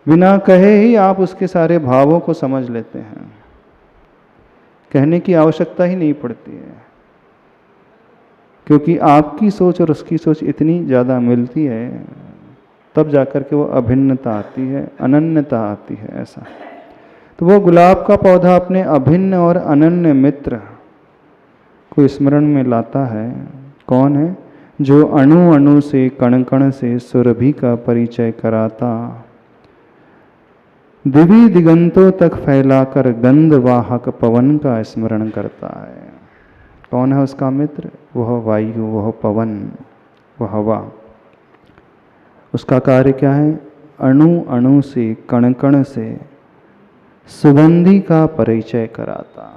बिना कहे ही आप उसके सारे भावों को समझ लेते हैं, कहने की आवश्यकता ही नहीं पड़ती है, क्योंकि आपकी सोच और उसकी सोच इतनी ज़्यादा मिलती है, तब जाकर के वो अभिन्नता आती है, अनन्यता आती है। ऐसा तो वो गुलाब का पौधा अपने अभिन्न और अनन्य मित्र को स्मरण में लाता है। कौन है? जो अणु अणु से, कण कण से सुरभि का परिचय कराता, दिव्य दिगंतों तक फैलाकर गंध वाहक पवन का स्मरण करता है। कौन है उसका मित्र? वह वायु, वह पवन, वह हवा। उसका कार्य क्या है? अणु अणु से, कण कण से सुगंधि का परिचय कराता।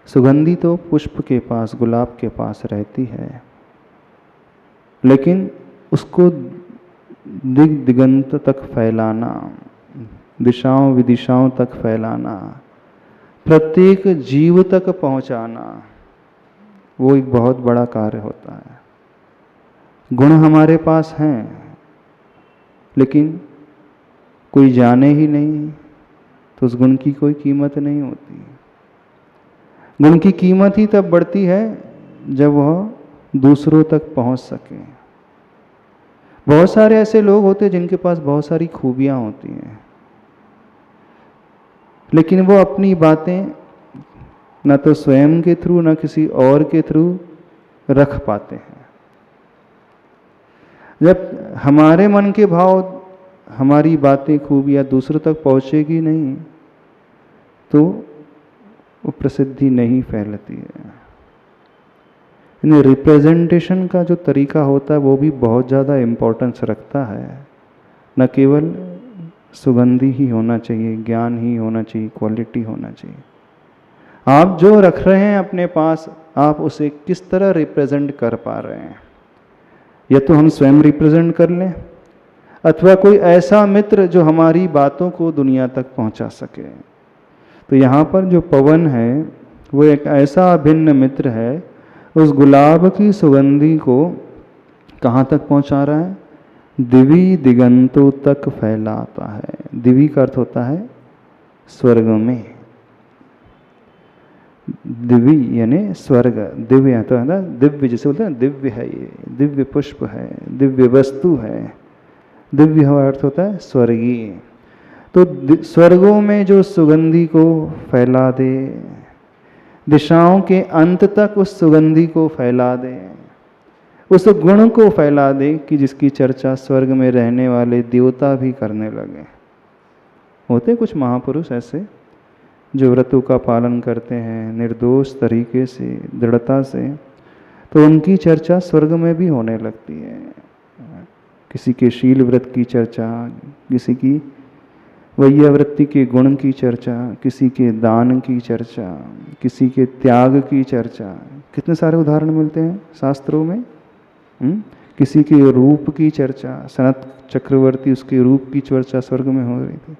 सुगंधि तो पुष्प के पास, गुलाब के पास रहती है, लेकिन उसको दिग दिगंत तक फैलाना, दिशाओं विदिशाओं तक फैलाना, प्रत्येक जीव तक पहुंचाना, वो एक बहुत बड़ा कार्य होता है। गुण हमारे पास हैं, लेकिन कोई जाने ही नहीं तो उस गुण की कोई कीमत नहीं होती। गुण की कीमत ही तब बढ़ती है जब वह दूसरों तक पहुंच सके। बहुत सारे ऐसे लोग होते हैं जिनके पास बहुत सारी खूबियां होती हैं, लेकिन वो अपनी बातें न तो स्वयं के थ्रू न किसी और के थ्रू रख पाते हैं। जब हमारे मन के भाव, हमारी बातें, खूबियां दूसरों तक पहुंचेगी नहीं तो वो प्रसिद्धि नहीं फैलती है। इन रिप्रेजेंटेशन का जो तरीका होता है वो भी बहुत ज़्यादा इम्पोर्टेंस रखता है। न केवल सुगंधी ही होना चाहिए, ज्ञान ही होना चाहिए, क्वालिटी होना चाहिए। आप जो रख रहे हैं अपने पास, आप उसे किस तरह रिप्रेजेंट कर पा रहे हैं। या तो हम स्वयं रिप्रेजेंट कर लें, अथवा कोई ऐसा मित्र जो हमारी बातों को दुनिया तक पहुंचा सके। तो यहाँ पर जो पवन है वो एक ऐसा अभिन्न मित्र है, उस गुलाब की सुगंधी को कहाँ तक पहुंचा रहा है? दिव्य दिगंतों तक फैलाता है। दिव्य का अर्थ होता है स्वर्ग में। दिव्य यानी स्वर्ग, दिव्य तो है ना, दिव्य जैसे बोलते हैं दिव्य है, ये दिव्य पुष्प है, दिव्य वस्तु है। दिव्य का अर्थ होता है स्वर्गीय। तो स्वर्गों में जो सुगंधी को फैला दे, दिशाओं के अंत तक उस सुगंधी को फैला दे, उस गुण को फैला दे कि जिसकी चर्चा स्वर्ग में रहने वाले देवता भी करने लगे। होते कुछ महापुरुष ऐसे जो व्रतों का पालन करते हैं निर्दोष तरीके से, दृढ़ता से, तो उनकी चर्चा स्वर्ग में भी होने लगती है। किसी के शील व्रत की चर्चा, किसी की वैयावृत्ति के गुण की चर्चा, किसी के दान की चर्चा, किसी के त्याग की चर्चा। कितने सारे उदाहरण मिलते हैं शास्त्रों में। किसी के रूप की चर्चा, सनत चक्रवर्ती, उसके रूप की चर्चा स्वर्ग में हो रही थी।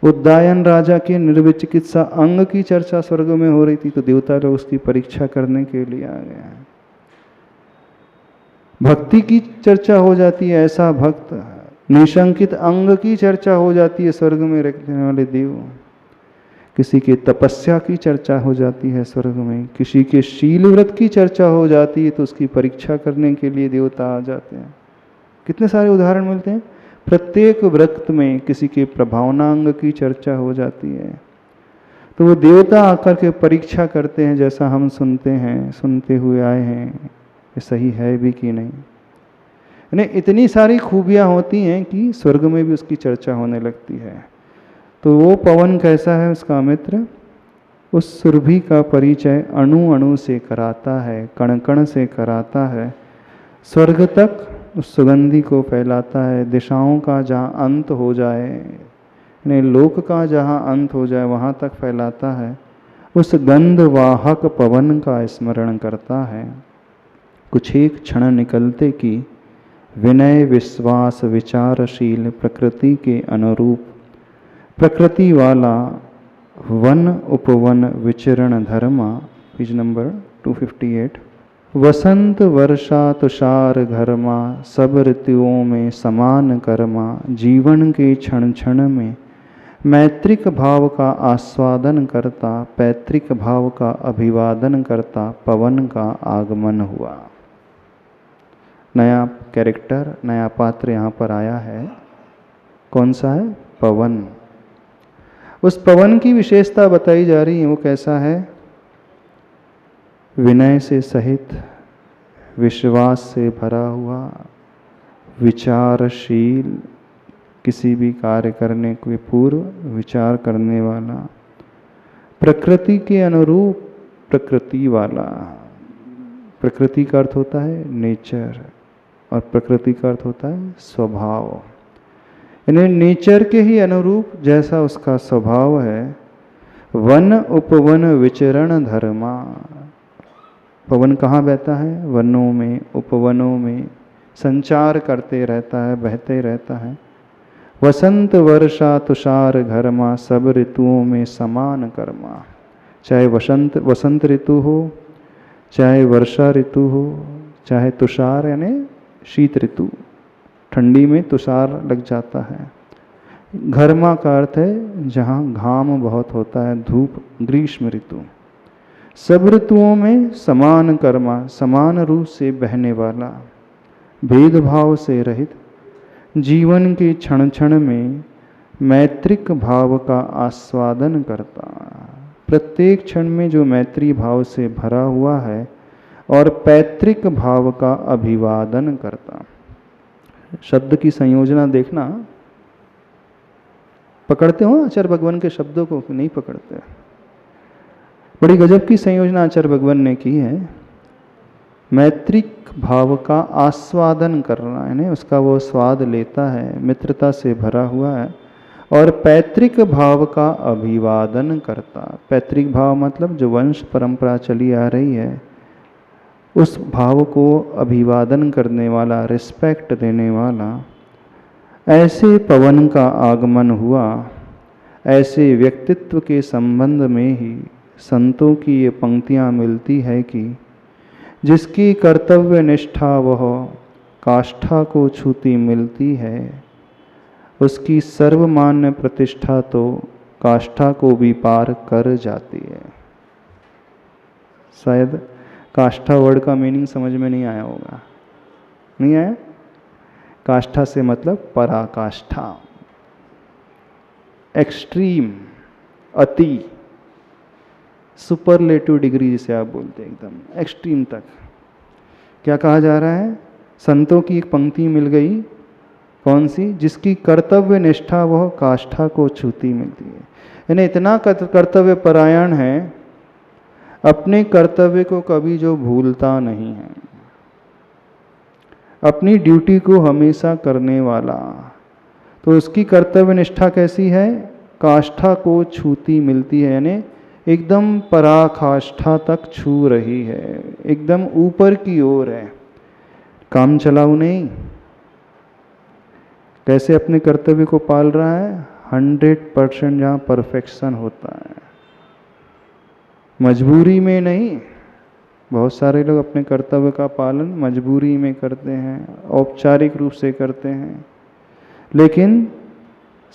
उद्दायन राजा के निर्विचिकित्सा अंग की चर्चा स्वर्ग में हो रही थी, तो देवता लोग उसकी परीक्षा करने के लिए आ गए हैं। भक्ति की चर्चा हो जाती है, ऐसा भक्त, निशंकित अंग की चर्चा हो जाती है स्वर्ग में रहने वाले देव। किसी के तपस्या की चर्चा हो जाती है स्वर्ग में, किसी के शील व्रत की चर्चा हो जाती है तो उसकी परीक्षा करने के लिए देवता आ जाते हैं। कितने सारे उदाहरण मिलते हैं। प्रत्येक व्रत में किसी के प्रभावनांग की चर्चा हो जाती है, तो वो देवता आकर के परीक्षा करते हैं, जैसा हम सुनते हैं, सुनते हुए आए हैं, ये सही है भी कि नहीं। यानी इतनी सारी खूबियाँ होती हैं कि स्वर्ग में भी उसकी चर्चा होने लगती है। तो वो पवन कैसा है उसका मित्र? उस सुरभि का परिचय अणु अणु से कराता है, कण कण से कराता है, स्वर्ग तक उस सुगंधि को फैलाता है। दिशाओं का जहाँ अंत हो जाए, यानी लोक का जहाँ अंत हो जाए वहाँ तक फैलाता है। उस गंध वाहक पवन का स्मरण करता है। कुछ एक क्षण निकलते की विनय विश्वास विचारशील प्रकृति के अनुरूप, प्रकृति वाला वन उपवन विचरण धर्मा, पेज नंबर 258। वसंत वर्षा तुषार घरमा, सब ऋतुओं में समान कर्मा। जीवन के क्षण क्षण में मैत्रिक भाव का आस्वादन करता, पैतृक भाव का अभिवादन करता पवन का आगमन हुआ। नया कैरेक्टर, नया पात्र यहाँ पर आया है। कौन सा है? पवन। उस पवन की विशेषता बताई जा रही है। वो कैसा है? विनय से सहित, विश्वास से भरा हुआ, विचारशील, किसी भी कार्य करने के पूर्व विचार करने वाला, प्रकृति के अनुरूप प्रकृति वाला। प्रकृति का अर्थ होता है नेचर, और प्रकृति का अर्थ होता है स्वभाव। यानी नेचर के ही अनुरूप जैसा उसका स्वभाव है। वन उपवन विचरण धर्मा। पवन कहाँ बहता है? वनों में, उपवनों में संचार करते रहता है, बहते रहता है। वसंत वर्षा तुषार घरमा, सब ऋतुओं में समान कर्मा। चाहे वसंत ऋतु हो, चाहे वर्षा ऋतु हो, चाहे तुषार यानी शीत ऋतु, ठंडी में तुषार लग जाता है। घरमा का अर्थ है जहाँ घाम बहुत होता है, धूप, ग्रीष्म ऋतु। सब ऋतुओं में समान कर्मा, समान रूप से बहने वाला, भेदभाव से रहित, जीवन के क्षण क्षण में मैत्रिक भाव का आस्वादन करता। प्रत्येक क्षण में जो मैत्री भाव से भरा हुआ है और पैतृक भाव का अभिवादन करता। शब्द की संयोजना देखना, पकड़ते हो आचार्य भगवान के शब्दों को कि नहीं पकड़ते? बड़ी गजब की संयोजना आचार्य भगवान ने की है। मैत्रिक भाव का आस्वादन करना, यानी उसका वो स्वाद लेता है, मित्रता से भरा हुआ है, और पैतृक भाव का अभिवादन करता। पैतृक भाव मतलब जो वंश परंपरा चली आ रही है, उस भाव को अभिवादन करने वाला, रिस्पेक्ट देने वाला। ऐसे पवन का आगमन हुआ। ऐसे व्यक्तित्व के संबंध में ही संतों की ये पंक्तियाँ मिलती है कि जिसकी कर्तव्य निष्ठा वह काष्ठा को छूती मिलती है, उसकी सर्वमान्य प्रतिष्ठा तो काष्ठा को भी पार कर जाती है। शायद काष्ठा वर्ड का मीनिंग समझ में नहीं आया होगा। नहीं आया? काष्ठा से मतलब पराकाष्ठा, एक्सट्रीम, अति, सुपरलेटिव डिग्री जिसे आप बोलते हैं, एकदम एक्सट्रीम तक। क्या कहा जा रहा है? संतों की एक पंक्ति मिल गई, कौन सी? जिसकी कर्तव्य निष्ठा वह काष्ठा को छूती मिलती है। यानी इतना कर्तव्य परायण है, अपने कर्तव्य को कभी जो भूलता नहीं है, अपनी ड्यूटी को हमेशा करने वाला, तो उसकी कर्तव्य निष्ठा कैसी है? काष्ठा को छूती मिलती है, यानी एकदम पराकाष्ठा तक छू रही है, एकदम ऊपर की ओर है, काम चलाऊ नहीं। कैसे अपने कर्तव्य को पाल रहा है? 100% जहाँ परफेक्शन होता है, मजबूरी में नहीं। बहुत सारे लोग अपने कर्तव्य का पालन मजबूरी में करते हैं, औपचारिक रूप से करते हैं। लेकिन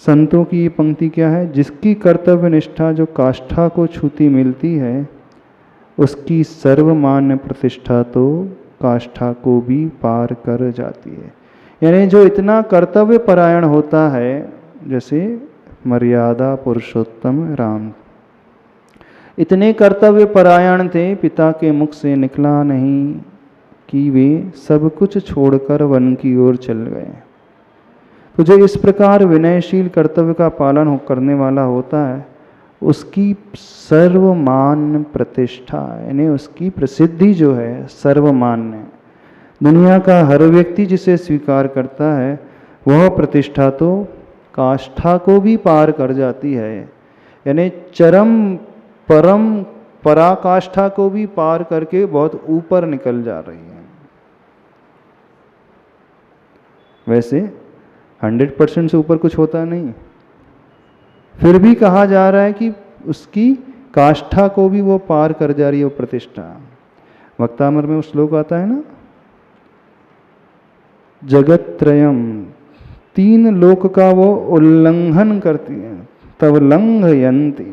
संतों की ये पंक्ति क्या है? जिसकी कर्तव्य निष्ठा जो काष्ठा को छूती मिलती है, उसकी सर्वमान्य प्रतिष्ठा तो काष्ठा को भी पार कर जाती है। यानी जो इतना कर्तव्य परायण होता है, जैसे मर्यादा पुरुषोत्तम राम, इतने कर्तव्य परायण थे, पिता के मुख से निकला नहीं कि वे सब कुछ छोड़कर वन की ओर चल गए। तो जो इस प्रकार विनयशील कर्तव्य का पालन करने वाला होता है, उसकी सर्वमान्य प्रतिष्ठा, यानी उसकी प्रसिद्धि जो है सर्वमान्य, दुनिया का हर व्यक्ति जिसे स्वीकार करता है, वह प्रतिष्ठा तो काष्ठा को भी पार कर जाती है। यानी चरम परम पराकाष्ठा को भी पार करके बहुत ऊपर निकल जा रही है। वैसे 100% से ऊपर कुछ होता नहीं, फिर भी कहा जा रहा है कि उसकी काष्ठा को भी वो पार कर जा रही है, वो प्रतिष्ठा। वक्तामृत में वो श्लोक आता है ना, जगत त्रयम, 3 लोक का वो उल्लंघन करती है, तब लंघयंती,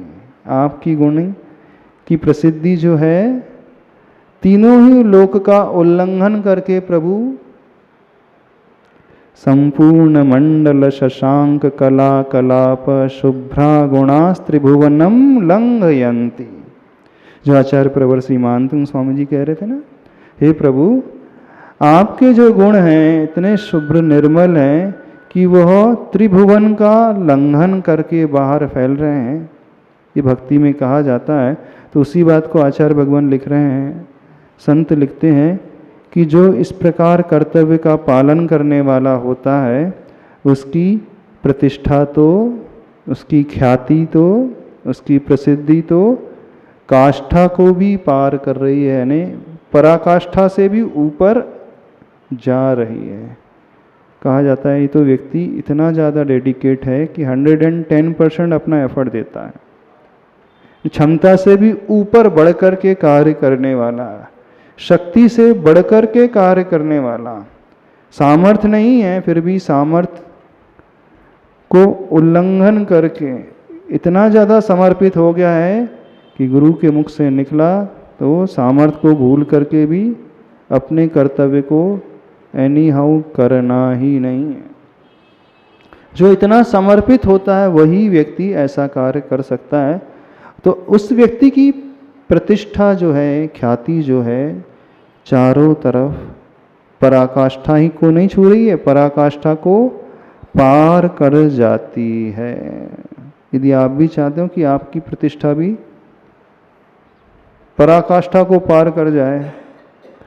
आपकी गुण की प्रसिद्धि जो है तीनों ही लोक का उल्लंघन करके प्रभु संपूर्ण मंडल शशांक कला कलाप शुभ्रा गुणास्त्रिभुवनम लंघयंती। जो आचार्य प्रवर सीमांतु स्वामी जी कह रहे थे ना, हे प्रभु आपके जो गुण हैं इतने शुभ्र निर्मल हैं कि वह त्रिभुवन का लंघन करके बाहर फैल रहे हैं। ये भक्ति में कहा जाता है। तो उसी बात को आचार्य भगवान लिख रहे हैं, संत लिखते हैं कि जो इस प्रकार कर्तव्य का पालन करने वाला होता है उसकी प्रतिष्ठा तो, उसकी ख्याति तो, उसकी प्रसिद्धि तो काष्ठा को भी पार कर रही है, यानी पराकाष्ठा से भी ऊपर जा रही है। कहा जाता है ये तो व्यक्ति इतना ज़्यादा डेडिकेट है कि 110% अपना एफर्ट देता है, क्षमता से भी ऊपर बढ़कर के कार्य करने वाला, शक्ति से बढ़कर के कार्य करने वाला, सामर्थ्य नहीं है फिर भी सामर्थ्य को उल्लंघन करके इतना ज़्यादा समर्पित हो गया है कि गुरु के मुख से निकला तो सामर्थ्य को भूल करके भी अपने कर्तव्य को एनी हाउ करना ही नहीं है। जो इतना समर्पित होता है वही व्यक्ति ऐसा कार्य कर सकता है। तो उस व्यक्ति की प्रतिष्ठा जो है, ख्याति जो है, चारों तरफ पराकाष्ठा ही को नहीं छू रही है, पराकाष्ठा को पार कर जाती है। यदि आप भी चाहते हो कि आपकी प्रतिष्ठा भी पराकाष्ठा को पार कर जाए,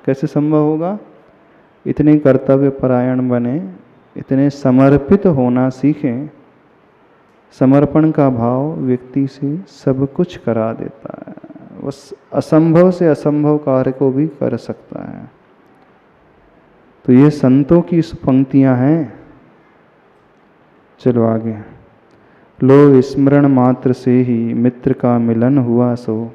कैसे संभव होगा? इतने कर्तव्य परायण बने, इतने समर्पित होना सीखें। समर्पण का भाव व्यक्ति से सब कुछ करा देता है, उस असंभव से असंभव कार्य को भी कर सकता है। तो ये संतों की पंक्तियां हैं। चलो आगे। लो स्मरण मात्र से ही मित्र का मिलन हुआ सो,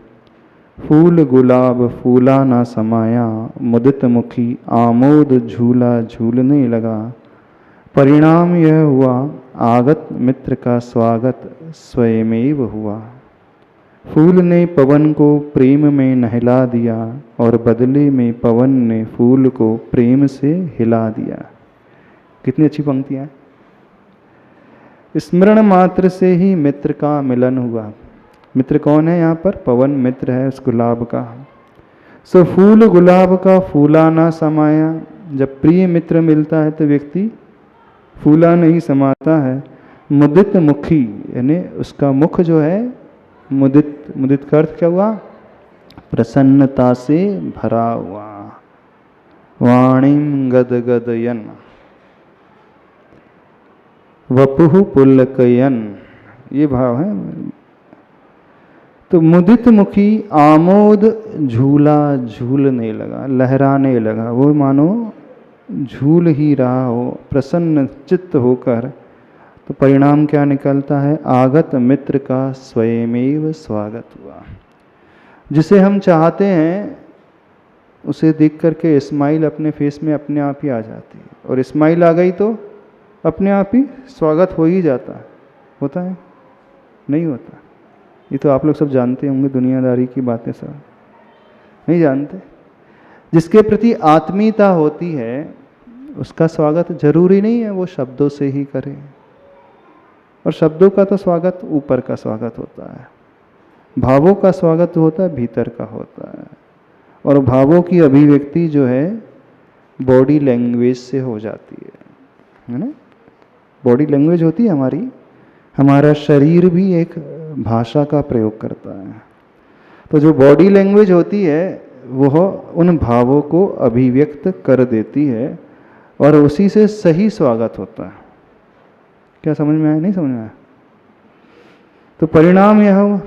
फूल गुलाब फूला ना समाया, मुदित मुखी आमोद झूला झूलने लगा। परिणाम यह हुआ आगत मित्र का स्वागत स्वयमेव हुआ। फूल ने पवन को प्रेम में नहला दिया और बदले में पवन ने फूल को प्रेम से हिला दिया। कितनी अच्छी पंक्तियां। स्मरण मात्र से ही मित्र का मिलन हुआ। मित्र कौन है यहाँ पर? पवन मित्र है उस गुलाब का। सो फूल गुलाब का फूला ना समाया। जब प्रिय मित्र मिलता है तो व्यक्ति फूला नहीं समाता है। मुदित मुखी, यानी उसका मुख जो है मुदित, मुदित का अर्थ क्या हुआ? प्रसन्नता से भरा हुआ। वाणीम गद गदयन वपुः पुलकयन, ये भाव है। तो मुदित मुखी आमोद झूला झूलने लगा, लहराने लगा। वो मानो झूल ही रहा हो, प्रसन्न चित्त होकर। तो परिणाम क्या निकलता है? आगत मित्र का स्वयमेव स्वागत हुआ। जिसे हम चाहते हैं उसे देख करके स्माइल अपने फेस में अपने आप ही आ जाती है, और स्माइल आ गई तो अपने आप ही स्वागत हो ही जाता है। होता है? नहीं होता। ये तो आप लोग सब जानते होंगे, दुनियादारी की बातें सब नहीं जानते। जिसके प्रति आत्मीयता होती है उसका स्वागत जरूरी नहीं है वो शब्दों से ही करे, और शब्दों का तो स्वागत ऊपर का स्वागत होता है, भावों का स्वागत होता है भीतर का होता है। और भावों की अभिव्यक्ति जो है बॉडी लैंग्वेज से हो जाती है ना। बॉडी लैंग्वेज होती है हमारी, हमारा शरीर भी एक भाषा का प्रयोग करता है। तो जो बॉडी लैंग्वेज होती है वह उन भावों को अभिव्यक्त कर देती है, और उसी से सही स्वागत होता है। क्या समझ में आया? नहीं समझ में आया? तो परिणाम यह हुआ।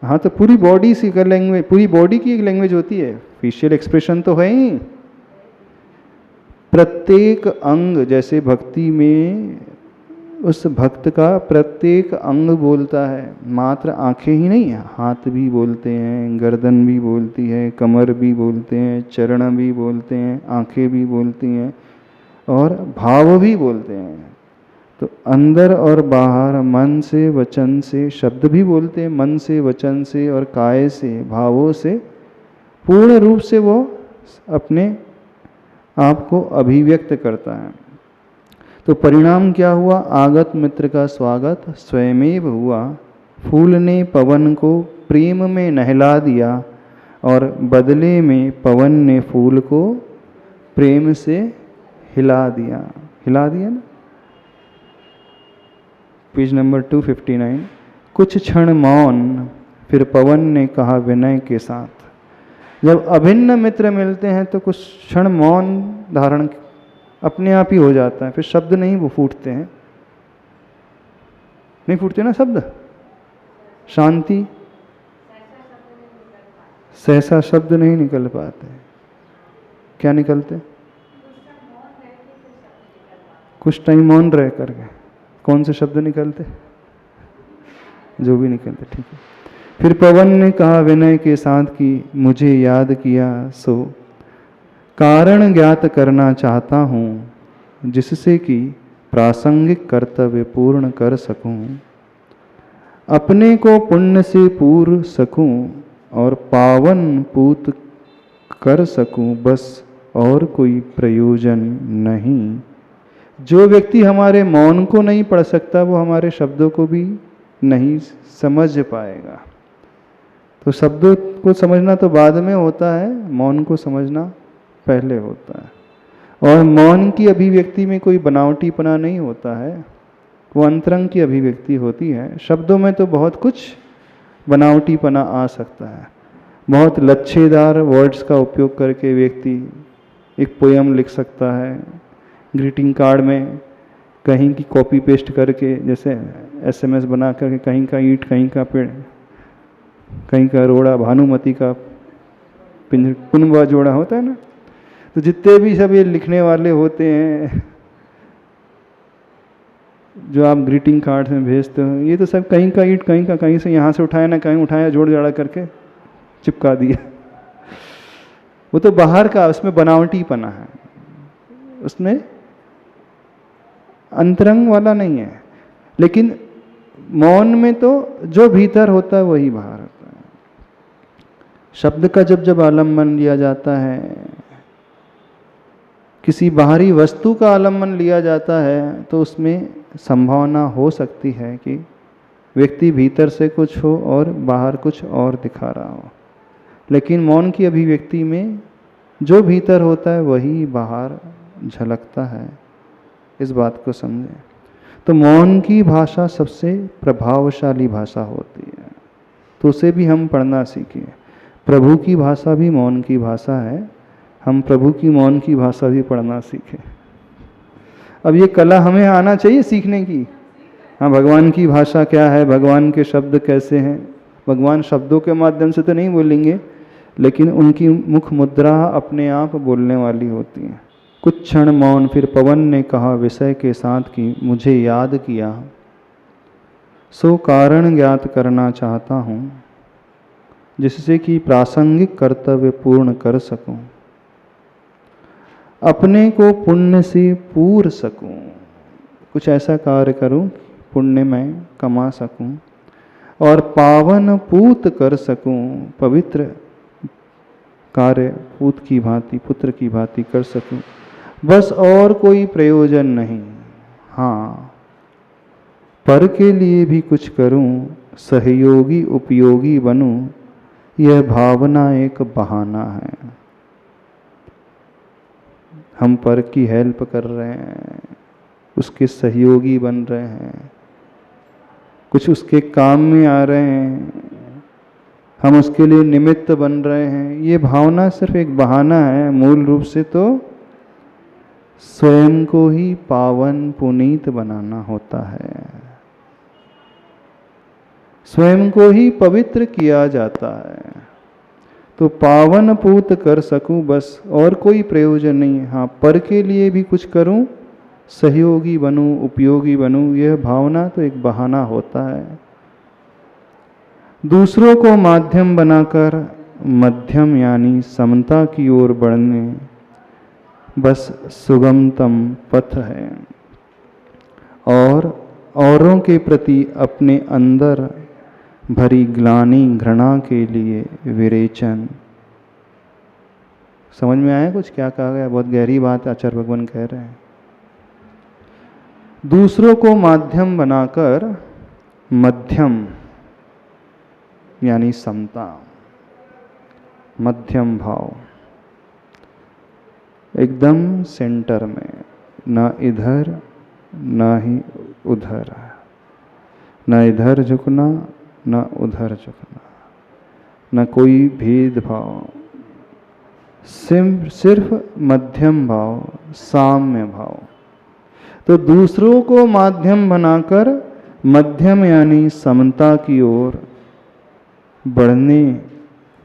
हाँ, तो पूरी बॉडी सी का लैंग्वेज, पूरी बॉडी की एक लैंग्वेज होती है। फेशियल एक्सप्रेशन तो है ही, प्रत्येक अंग, जैसे भक्ति में उस भक्त का प्रत्येक अंग बोलता है, मात्र आंखें ही नहीं है, हाथ भी बोलते हैं, गर्दन भी बोलती है, कमर भी बोलते हैं, चरण भी बोलते हैं, आंखें भी बोलती हैं और भाव भी बोलते हैं। तो अंदर और बाहर मन से, वचन से, शब्द भी बोलते हैं, मन से, वचन से और काय से, भावों से पूर्ण रूप से वो अपने आप को अभिव्यक्त करता है। तो परिणाम क्या हुआ? आगत मित्र का स्वागत स्वयमेव हुआ। फूल ने पवन को प्रेम में नहला दिया और बदले में पवन ने फूल को प्रेम से हिला दिया। हिला दिया ना। Page number 259। कुछ क्षण मौन, फिर पवन ने कहा विनय के साथ। जब अभिन्न मित्र मिलते हैं तो कुछ क्षण मौन धारण अपने आप ही हो जाता है, फिर शब्द नहीं वो फूटते हैं, नहीं फूटते ना शब्द। शांति, सहसा शब्द नहीं निकल पाते। क्या निकलते? कुछ टाइम मौन रह करके कौन से शब्द निकलते? जो भी निकलते, ठीक है। फिर पवन ने कहा विनय के साथ कि मुझे याद किया सो कारण ज्ञात करना चाहता हूँ, जिससे कि प्रासंगिक कर्तव्य पूर्ण कर सकूँ, अपने को पुण्य से पूर सकूँ और पावन पूत कर सकूँ, बस और कोई प्रयोजन नहीं। जो व्यक्ति हमारे मौन को नहीं पढ़ सकता वो हमारे शब्दों को भी नहीं समझ पाएगा। तो शब्दों को समझना तो बाद में होता है, मौन को समझना पहले होता है। और मौन की अभिव्यक्ति में कोई बनावटीपना नहीं होता है, वो अंतरंग की अभिव्यक्ति होती है। शब्दों में तो बहुत कुछ बनावटीपना आ सकता है। बहुत लच्छेदार वर्ड्स का उपयोग करके व्यक्ति एक पोयम लिख सकता है, ग्रीटिंग कार्ड में कहीं की कॉपी पेस्ट करके, जैसे SMS बना करके कहीं का ईंट, कहीं का पेड़, कहीं का रोड़ा, भानुमति का कुनबा जोड़ा होता है ना। तो जितने भी सब ये लिखने वाले होते हैं जो आप ग्रीटिंग कार्ड में भेजते हो, ये तो सब कहीं का ईंट, कहीं का कहीं से, यहाँ से उठाया ना कहीं उठाया, जोड़ जाड़ा करके चिपका दिया। वो तो बाहर का, उसमें बनावटीपना है, उसमें अंतरंग वाला नहीं है। लेकिन मौन में तो जो भीतर होता है वही बाहर होता है। शब्द का जब जब आलम्बन लिया जाता है, किसी बाहरी वस्तु का आलम्बन लिया जाता है, तो उसमें संभावना हो सकती है कि व्यक्ति भीतर से कुछ हो और बाहर कुछ और दिखा रहा हो। लेकिन मौन की अभिव्यक्ति में जो भीतर होता है वही बाहर झलकता है। इस बात को समझें। तो मौन की भाषा सबसे प्रभावशाली भाषा होती है, तो उसे भी हम पढ़ना सीखें। प्रभु की भाषा भी मौन की भाषा है, हम प्रभु की मौन की भाषा भी पढ़ना सीखें। अब ये कला हमें आना चाहिए सीखने की। हाँ, भगवान की भाषा क्या है, भगवान के शब्द कैसे हैं। भगवान शब्दों के माध्यम से तो नहीं बोलेंगे, लेकिन उनकी मुख मुद्रा अपने आप बोलने वाली होती है। कुछ क्षण मौन, फिर पवन ने कहा विषय के साथ कि मुझे याद किया सो कारण ज्ञात करना चाहता हूँ, जिससे कि प्रासंगिक कर्तव्य पूर्ण कर सकूं, अपने को पुण्य से पूर सकूं, कुछ ऐसा कार्य करूं पुण्य में कमा सकूं और पावन पूत कर सकूं, पवित्र कार्य पूत की भांति, पुत्र की भांति कर सकूं, बस और कोई प्रयोजन नहीं। हाँ, पर के लिए भी कुछ करूं, सहयोगी उपयोगी बनूं, यह भावना एक बहाना है। हम पर की हेल्प कर रहे हैं, उसके सहयोगी बन रहे हैं, कुछ उसके काम में आ रहे हैं, हम उसके लिए निमित्त बन रहे हैं, ये भावना सिर्फ एक बहाना है। मूल रूप से तो स्वयं को ही पावन पुनीत बनाना होता है, स्वयं को ही पवित्र किया जाता है। तो पावन पूत कर सकूं, बस और कोई प्रयोजन नहीं है। हाँ, पर के लिए भी कुछ करूं सहयोगी बनूं, उपयोगी बनूं, यह भावना तो एक बहाना होता है। दूसरों को माध्यम बनाकर मध्यम यानी समता की ओर बढ़ने बस सुगमतम पथ है। और औरों के प्रति अपने अंदर भरी ग्लानि घृणा के लिए विरेचन। समझ में आया कुछ क्या कहा गया? बहुत गहरी बात आचार्य भगवान कह रहे हैं। दूसरों को माध्यम बनाकर मध्यम यानी समता, मध्यम भाव, एकदम सेंटर में, ना इधर ना ही उधर, ना इधर झुकना ना उधर झुकना, ना कोई भेदभाव, सिर्फ मध्यम भाव, साम्य भाव। तो दूसरों को माध्यम बनाकर मध्यम यानी समता की ओर बढ़ने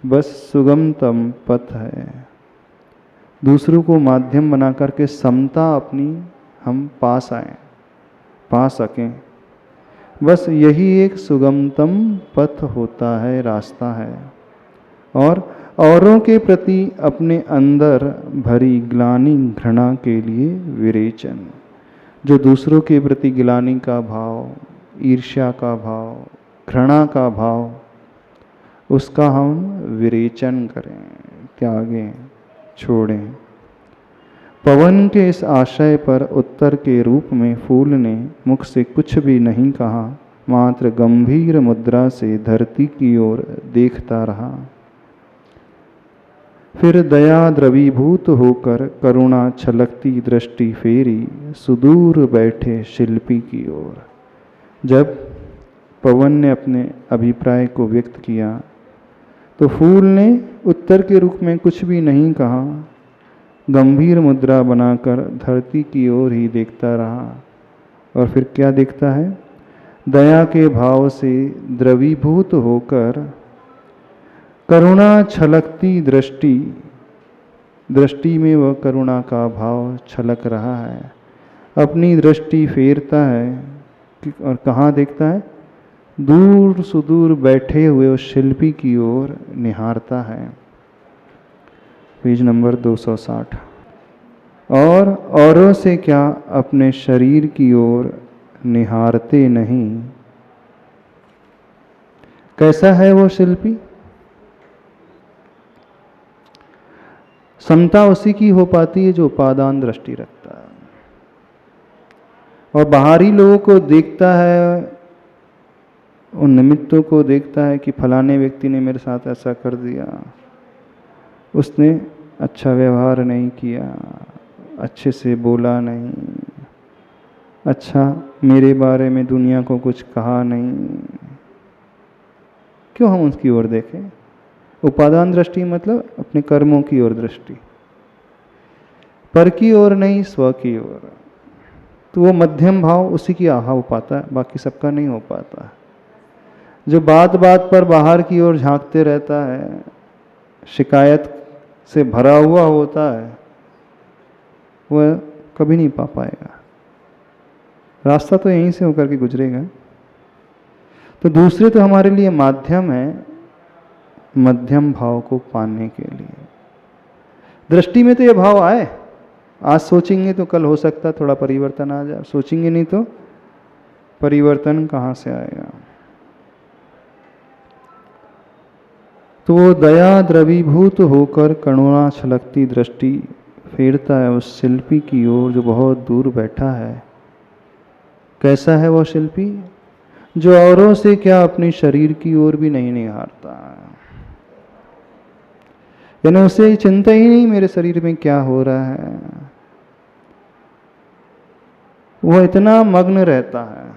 बस सुगमतम पथ है। दूसरों को माध्यम बना करके समता अपनी हम पा सकें, बस यही एक सुगमतम पथ होता है, रास्ता है। और औरों के प्रति अपने अंदर भरी ग्लानि घृणा के लिए विरेचन। जो दूसरों के प्रति ग्लानि का भाव, ईर्ष्या का भाव, घृणा का भाव, उसका हम विरेचन करें, त्यागें, छोड़ें। पवन के इस आशय पर उत्तर के रूप में फूल ने मुख से कुछ भी नहीं कहा, मात्र गंभीर मुद्रा से धरती की ओर देखता रहा। फिर दया द्रवीभूत होकर करुणा छलकती दृष्टि फेरी सुदूर बैठे शिल्पी की ओर। जब पवन ने अपने अभिप्राय को व्यक्त किया तो फूल ने उत्तर के रूप में कुछ भी नहीं कहा, गंभीर मुद्रा बनाकर धरती की ओर ही देखता रहा। और फिर क्या देखता है? दया के भाव से द्रवीभूत होकर करुणा छलकती दृष्टि में वह करुणा का भाव छलक रहा है। अपनी दृष्टि फेरता है और कहाँ देखता है? दूर सुदूर बैठे हुए उस शिल्पी की ओर निहारता है। Page number 260। और औरों से क्या अपने शरीर की ओर निहारते नहीं। कैसा है वो शिल्पी? समता उसी की हो पाती है जो उपादान दृष्टि रखता है और बाहरी लोगों को देखता है, उन निमित्तों को देखता है कि फलाने व्यक्ति ने मेरे साथ ऐसा कर दिया, उसने अच्छा व्यवहार नहीं किया, अच्छे से बोला नहीं, अच्छा मेरे बारे में दुनिया को कुछ कहा नहीं। क्यों हम उसकी ओर देखें? उपादान दृष्टि मतलब अपने कर्मों की ओर दृष्टि, पर की ओर नहीं, स्व की ओर। तो वो मध्यम भाव उसी की आहा हो पाता है, बाकी सबका नहीं हो पाता। जो बात बात पर बाहर की ओर झांकते रहता है, शिकायत से भरा हुआ होता है, वह कभी नहीं पा पाएगा। रास्ता तो यहीं से होकर के गुजरेगा। तो दूसरे तो हमारे लिए माध्यम है, मध्यम भाव को पाने के लिए। दृष्टि में तो ये भाव आए, आज सोचेंगे तो कल हो सकता है थोड़ा परिवर्तन आ जाए, सोचेंगे नहीं तो परिवर्तन कहाँ से आएगा। तो वो दया द्रवीभूत होकर करुणा छलकती दृष्टि फेरता है उस शिल्पी की ओर जो बहुत दूर बैठा है। कैसा है वो शिल्पी? जो औरों से क्या अपने शरीर की ओर भी नहीं निहारता, यानी उसे चिंता ही नहीं मेरे शरीर में क्या हो रहा है। वह इतना मग्न रहता है,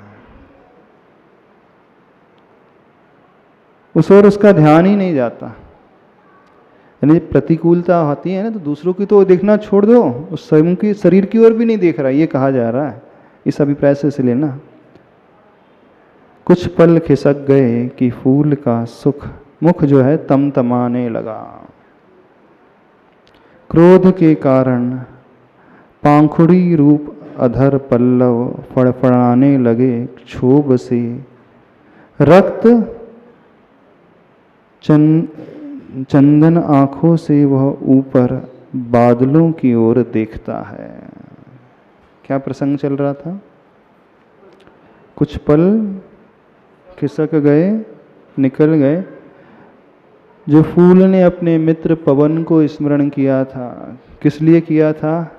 उस ओर उसका ध्यान ही नहीं जाता। यानी प्रतिकूलता आती है ना, तो दूसरों की तो देखना छोड़ दो, उस स्वयं की शरीर की ओर भी नहीं देख रहा, ये कहा जा रहा है। इस अभिप्राय से लेना। कुछ पल खिसक गए कि फूल का सुख मुख जो है तमतमाने लगा। क्रोध के कारण पांखुड़ी रूप अधर पल्लव फड़फड़ाने लगे क्षोभ से, रक्त चंदन आंखों से वह ऊपर बादलों की ओर देखता है। क्या प्रसंग चल रहा था? कुछ पल खिसक गए, निकल गए। जो फूल ने अपने मित्र पवन को स्मरण किया था, किस लिए किया था?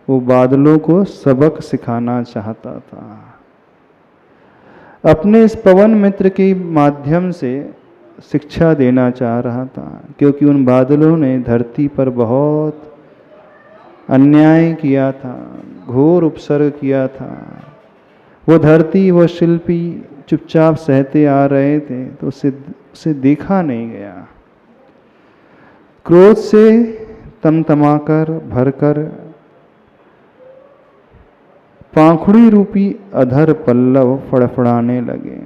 वो बादलों को सबक सिखाना चाहता था। अपने इस पवन मित्र के माध्यम से शिक्षा देना चाह रहा था, क्योंकि उन बादलों ने धरती पर बहुत अन्याय किया था, घोर उपसर्ग किया था। वो धरती, वो शिल्पी चुपचाप सहते आ रहे थे, तो उसे देखा नहीं गया। क्रोध से तमतमाकर भरकर पाखुड़ी रूपी अधर पल्लव फड़फड़ाने लगे।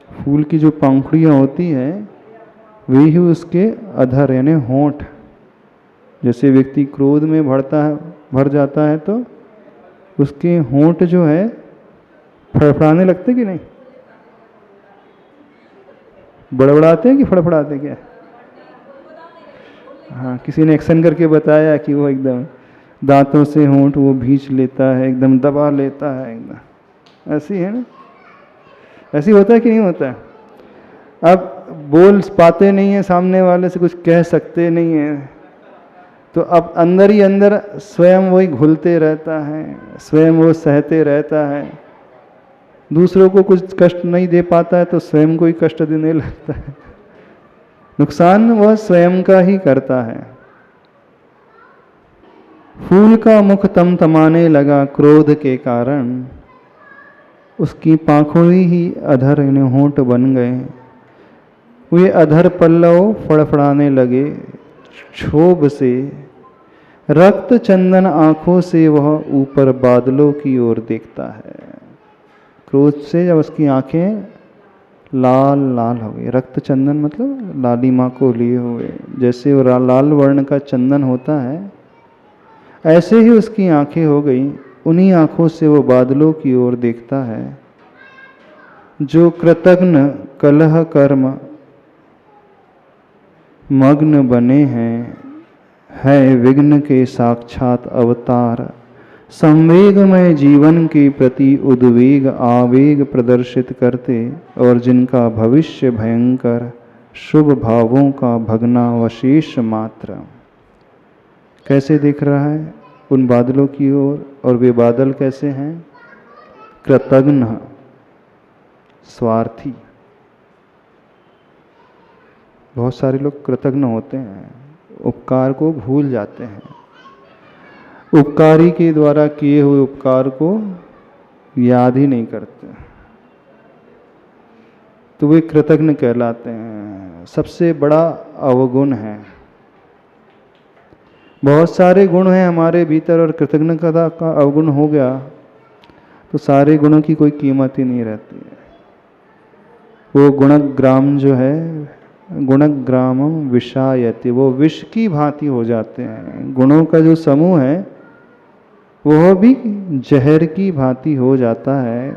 फूल की जो पंखुड़ियाँ होती है वे ही उसके अधर यानी होंठ। जैसे व्यक्ति क्रोध में भर जाता है तो उसके होंठ जो है फड़फड़ाने लगते कि नहीं? बड़बड़ाते हैं कि फड़फड़ाते क्या? हाँ, किसी ने एक्शन करके बताया कि वो एकदम दांतों से होंठ वो भींच लेता है, एकदम दबा लेता है एकदम। ऐसी है ना? ऐसी होता है कि नहीं होता है? अब बोल पाते नहीं है, सामने वाले से कुछ कह सकते नहीं है, तो अब अंदर ही अंदर स्वयं वही घुलते रहता है, स्वयं वो सहते रहता है। दूसरों को कुछ कष्ट नहीं दे पाता है तो स्वयं को ही कष्ट देने लगता है। नुकसान वह स्वयं का ही करता है। फूल का मुख तमतमाने लगा क्रोध के कारण, उसकी पाखुड़ी ही अधर यानी होंठ बन गए। वे अधर पल्लव फड़फड़ाने लगे क्षोभ से, रक्त चंदन आंखों से वह ऊपर बादलों की ओर देखता है। क्रोध से जब उसकी आंखें लाल लाल हो गई, रक्त चंदन मतलब लालिमा को लिए हुए, जैसे वो लाल वर्ण का चंदन होता है ऐसे ही उसकी आंखें हो गई। उन्हीं आंखों से वो बादलों की ओर देखता है। जो कृतघ्न कलह कर्म मग्न बने हैं, है विघ्न के साक्षात अवतार, संवेगमय जीवन के प्रति उद्वेग आवेग प्रदर्शित करते और जिनका भविष्य भयंकर शुभ भावों का भग्नावशेष मात्र। कैसे दिख रहा है उन बादलों की ओर? और वे बादल कैसे हैं? कृतघ्न, स्वार्थी। बहुत सारे लोग कृतघ्न होते हैं, उपकार को भूल जाते हैं, उपकारी के द्वारा किए हुए उपकार को याद ही नहीं करते, तो वे कृतघ्न कहलाते हैं। सबसे बड़ा अवगुण है। बहुत सारे गुण हैं हमारे भीतर और कृतज्ञता का अवगुण हो गया तो सारे गुणों की कोई कीमत ही नहीं रहती है। वो गुणग्राम जो है, गुणग्रामम विषायति, वो विष की भांति हो जाते हैं। गुणों का जो समूह है वह भी जहर की भांति हो जाता है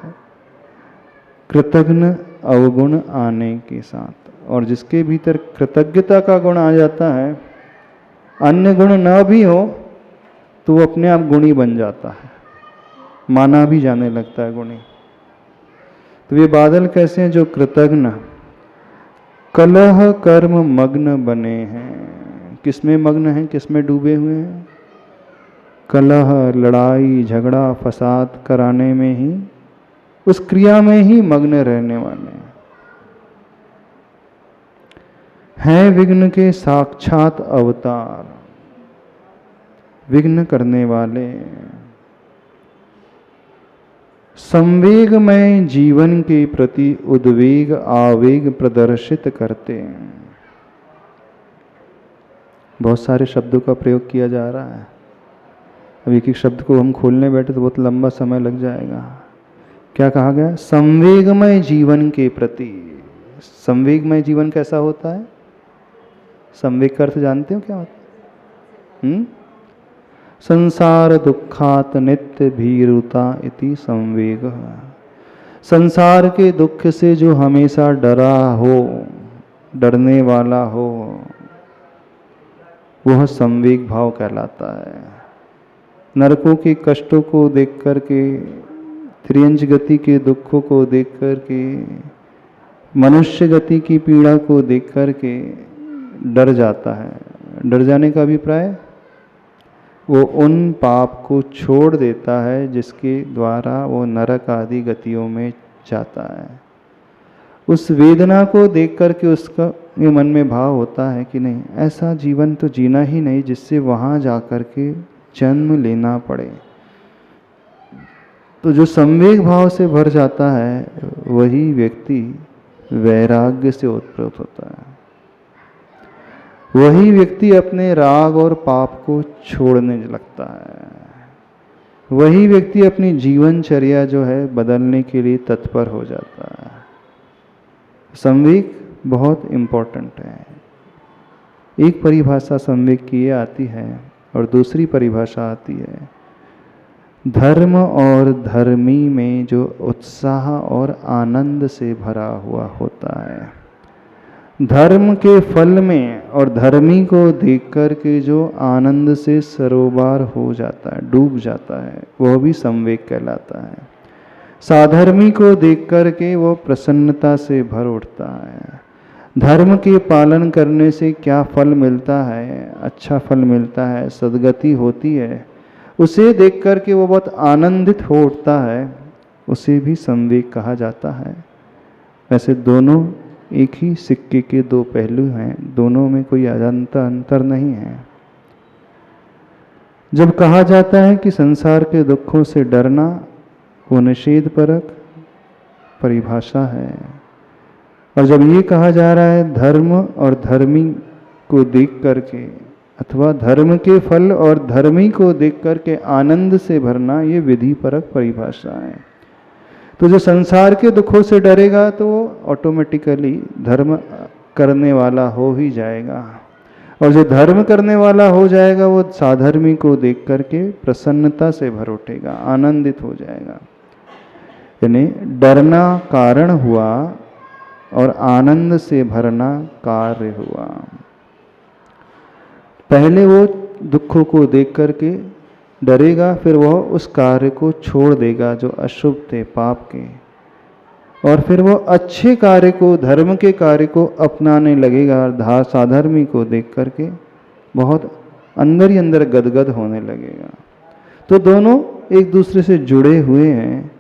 कृतघ्न अवगुण आने के साथ। और जिसके भीतर कृतज्ञता का गुण आ जाता है, अन्य गुण न भी हो तो वो अपने आप गुणी बन जाता है, माना भी जाने लगता है गुणी। तो ये बादल कैसे हैं? जो कृतघ्न कलह कर्म मग्न बने हैं। किसमें मग्न हैं? किसमें डूबे हुए हैं? कलह, लड़ाई झगड़ा फसाद कराने में ही, उस क्रिया में ही मग्न रहने वाले हैं विघ्न के साक्षात अवतार, विघ्न करने वाले, संवेगमय जीवन के प्रति उद्वेग आवेग प्रदर्शित करते हैं। बहुत सारे शब्दों का प्रयोग किया जा रहा है। अब एक एक शब्द को हम खोलने बैठे तो बहुत लंबा समय लग जाएगा। क्या कहा गया? संवेगमय जीवन के प्रति। संवेगमय जीवन कैसा होता है? संवेग का अर्थ जानते हो क्या होता है? संसार दुखात नित्य भीरुता इति संवेग। संसार के दुख से जो हमेशा डरा हो, डरने वाला हो, वह संवेग भाव कहलाता है। नरकों के कष्टों को देख कर के, त्रियंच गति के दुखों को देख कर के, मनुष्य गति की पीड़ा को देख कर के डर जाता है। डर जाने का अभिप्राय, वो उन पाप को छोड़ देता है जिसके द्वारा वो नरक आदि गतियों में जाता है। उस वेदना को देख कर के उसका ये मन में भाव होता है कि नहीं, ऐसा जीवन तो जीना ही नहीं जिससे वहाँ जा कर के जन्म लेना पड़े। तो जो संवेग भाव से भर जाता है वही व्यक्ति वैराग्य से उत्पन्न होता है। वही व्यक्ति अपने राग और पाप को छोड़ने लगता है। वही व्यक्ति अपनी जीवनचर्या जो है बदलने के लिए तत्पर हो जाता है। संवेग बहुत इम्पोर्टेंट है। एक परिभाषा संवेग की ये आती है और दूसरी परिभाषा आती है, धर्म और धर्मी में जो उत्साह और आनंद से भरा हुआ होता है। धर्म के फल में और धर्मी को देख कर के जो आनंद से सरोबार हो जाता है, डूब जाता है, वह भी संवेग कहलाता है। साधर्मी को देख कर के वो प्रसन्नता से भर उठता है। धर्म के पालन करने से क्या फल मिलता है, अच्छा फल मिलता है, सद्गति होती है, उसे देख कर के वो बहुत आनंदित हो उठता है, उसे भी संवेग कहा जाता है। वैसे दोनों एक ही सिक्के के दो पहलू हैं, दोनों में कोई अंतर नहीं है। जब कहा जाता है कि संसार के दुखों से डरना, वो निषेधपरक परिभाषा है। और जब ये कहा जा रहा है धर्म और धर्मी को देख करके, अथवा धर्म के फल और धर्मी को देख करके आनंद से भरना, ये विधिपरक परिभाषा है। तो जो संसार के दुखों से डरेगा तो वो ऑटोमेटिकली धर्म करने वाला हो ही जाएगा, और जो धर्म करने वाला हो जाएगा वो साधर्मी को देख करके प्रसन्नता से भर उठेगा, आनंदित हो जाएगा। यानी डरना कारण हुआ और आनंद से भरना कार्य हुआ। पहले वो दुखों को देख करके डरेगा, फिर वह उस कार्य को छोड़ देगा जो अशुभ थे, पाप के, और फिर वो अच्छे कार्य को, धर्म के कार्य को अपनाने लगेगा। साधर्मी को देख करके बहुत अंदर ही अंदर गदगद होने लगेगा। तो दोनों एक दूसरे से जुड़े हुए हैं,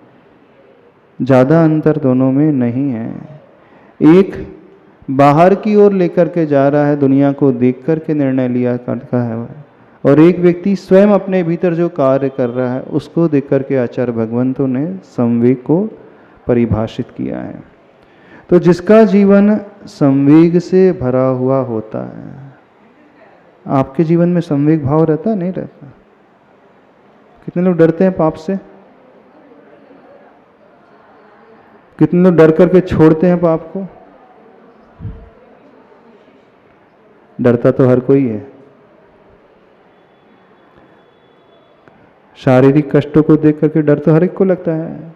ज़्यादा अंतर दोनों में नहीं है। एक बाहर की ओर लेकर के जा रहा है, दुनिया को देख करके निर्णय लिया करता है, और एक व्यक्ति स्वयं अपने भीतर जो कार्य कर रहा है उसको देख करके आचार्य भगवंतों ने संवेग को परिभाषित किया है। तो जिसका जीवन संवेग से भरा हुआ होता है, आपके जीवन में संवेग भाव रहता नहीं रहता? कितने लोग डरते हैं पाप से? कितने लोग डर करके छोड़ते हैं पाप को? डरता तो हर कोई है। शारीरिक कष्टों को देख करके डर तो हर एक को लगता है।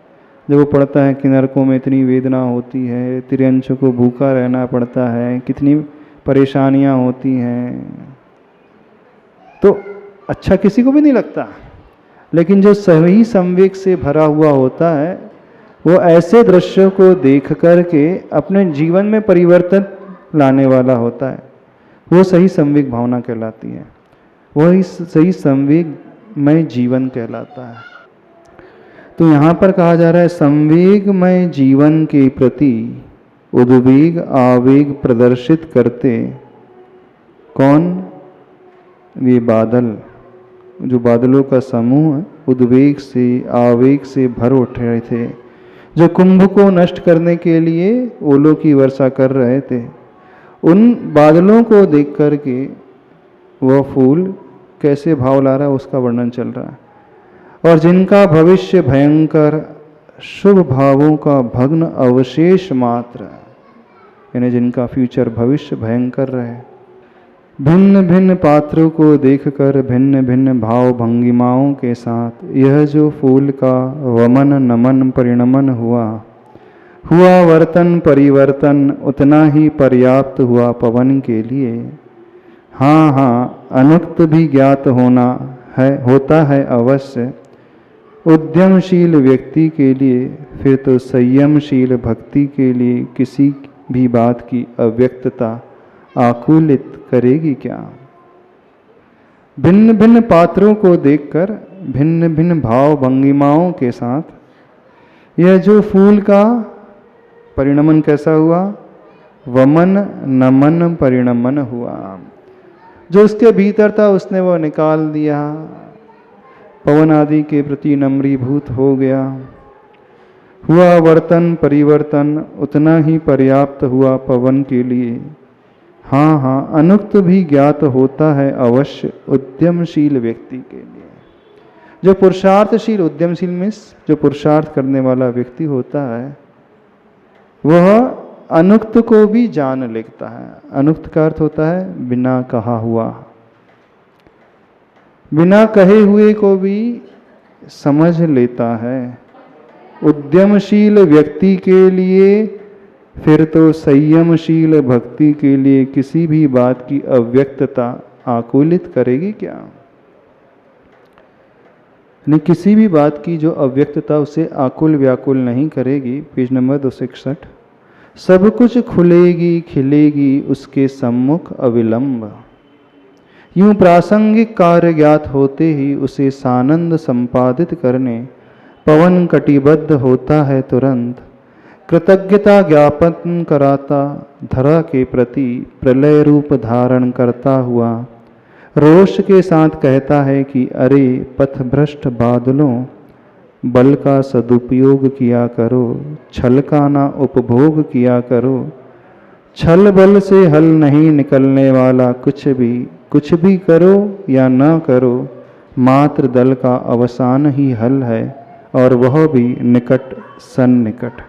जब वो पढ़ता है कि नरकों में इतनी वेदना होती है, त्रियंचों को भूखा रहना पड़ता है, कितनी परेशानियां होती हैं, तो अच्छा किसी को भी नहीं लगता। लेकिन जो सही संवेग से भरा हुआ होता है, वो ऐसे दृश्यों को देख करके अपने जीवन में परिवर्तन लाने वाला होता है, वो सही संवेग भावना कहलाती है, वही सही संवेग में जीवन कहलाता है। तो यहाँ पर कहा जा रहा है संवेगमय जीवन के प्रति उद्वेग आवेग प्रदर्शित करते कौन? वे बादल, जो बादलों का समूह उद्वेग से आवेग से भर उठ रहे थे, जो कुंभ को नष्ट करने के लिए ओलों की वर्षा कर रहे थे। उन बादलों को देख करके वह फूल कैसे भाव ला रहा है उसका वर्णन चल रहा है। और जिनका भविष्य भयंकर, शुभ भावों का भग्न अवशेष मात्र, यानी जिनका फ्यूचर भविष्य भयंकर रहे, भिन्न भिन्न पात्रों को देखकर भिन्न भिन्न भाव भंगिमाओं के साथ यह जो फूल का वमन नमन परिणमन हुआ वर्तन परिवर्तन उतना ही पर्याप्त हुआ पवन के लिए। हाँ हाँ, अनुक्त भी ज्ञात होता है अवश्य उद्यमशील व्यक्ति के लिए, फिर तो संयमशील भक्ति के लिए किसी भी बात की अव्यक्तता आकुलित करेगी क्या। भिन्न भिन्न पात्रों को देखकर भिन्न भिन्न भाव भंगिमाओं के साथ यह जो फूल का परिणमन कैसा हुआ, वमन नमन परिणमन हुआ, जो उसके भीतर था उसने वो निकाल दिया, पवन आदि के प्रति नम्रीभूत हो गया। हुआ वर्तन परिवर्तन उतना ही पर्याप्त हुआ पवन के लिए। हाँ हाँ, अनुक्त भी ज्ञात होता है अवश्य उद्यमशील व्यक्ति के लिए। जो पुरुषार्थशील, उद्यमशील मीन्स जो पुरुषार्थ करने वाला व्यक्ति होता है वह अनुक्त को भी जान लेता है। अनुक्त का अर्थ होता है बिना कहा हुआ, बिना कहे हुए को भी समझ लेता है। उद्यमशील व्यक्ति के लिए, फिर तो संयमशील भक्ति के लिए किसी भी बात की अव्यक्तता आकुलित करेगी क्या। नहीं, किसी भी बात की जो अव्यक्तता उसे आकुल व्याकुल नहीं करेगी। Page number 261। सब कुछ खुलेगी खिलेगी उसके सम्मुख अविलंब। यूं प्रासंगिक कार्य ज्ञात होते ही उसे सानंद संपादित करने पवन कटिबद्ध होता है तुरंत। कृतज्ञता ज्ञापन कराता धरा के प्रति प्रलय रूप धारण करता हुआ रोष के साथ कहता है कि अरे पथभ्रष्ट बादलों, बल का सदुपयोग किया करो, छल का ना उपभोग किया करो। छल बल से हल नहीं निकलने वाला कुछ भी करो या न करो, मात्र दल का अवसान ही हल है, और वह भी निकट सन्निकट।